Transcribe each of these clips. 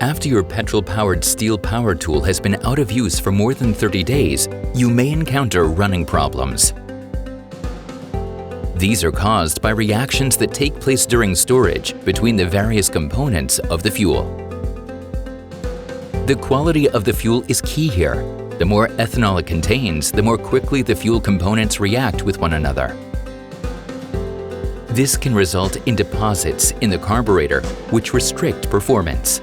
After your petrol-powered STIHL power tool has been out of use for more than 30 days, you may encounter running problems. These are caused by reactions that take place during storage between the various components of the fuel. The quality of the fuel is key here. The more ethanol it contains, the more quickly the fuel components react with one another. This can result in deposits in the carburetor, which restrict performance.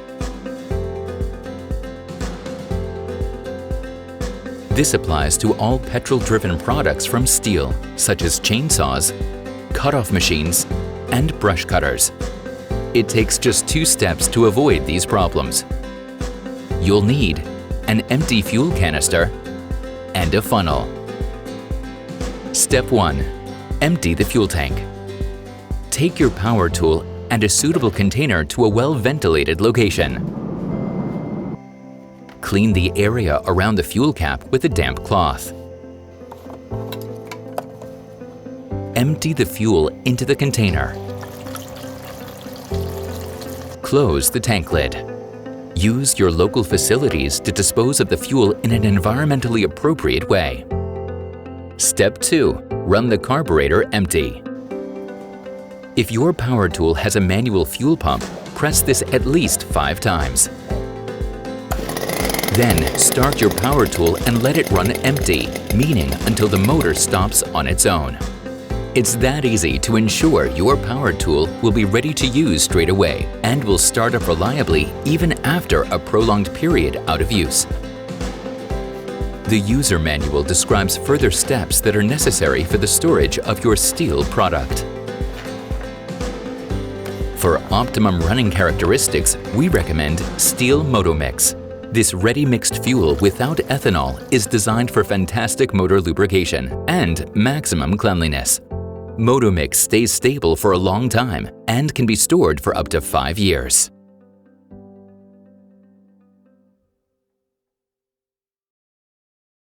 This applies to all petrol-driven products from STIHL, such as chainsaws, cut-off machines, and brush cutters. It takes just 2 steps to avoid these problems. You'll need an empty fuel canister and a funnel. Step 1. Empty the fuel tank. Take your power tool and a suitable container to a well-ventilated location. Clean the area around the fuel cap with a damp cloth. Empty the fuel into the container. Close the tank lid. Use your local facilities to dispose of the fuel in an environmentally appropriate way. Step 2. Run the carburetor empty. If your power tool has a manual fuel pump, press this at least 5 times. Then start your power tool and let it run empty, meaning until the motor stops on its own. It's that easy to ensure your power tool will be ready to use straight away and will start up reliably even after a prolonged period out of use. The user manual describes further steps that are necessary for the storage of your STIHL product. For optimum running characteristics, we recommend STIHL MotoMix. This ready-mixed fuel without ethanol is designed for fantastic motor lubrication and maximum cleanliness. MotoMix stays stable for a long time and can be stored for up to 5 years.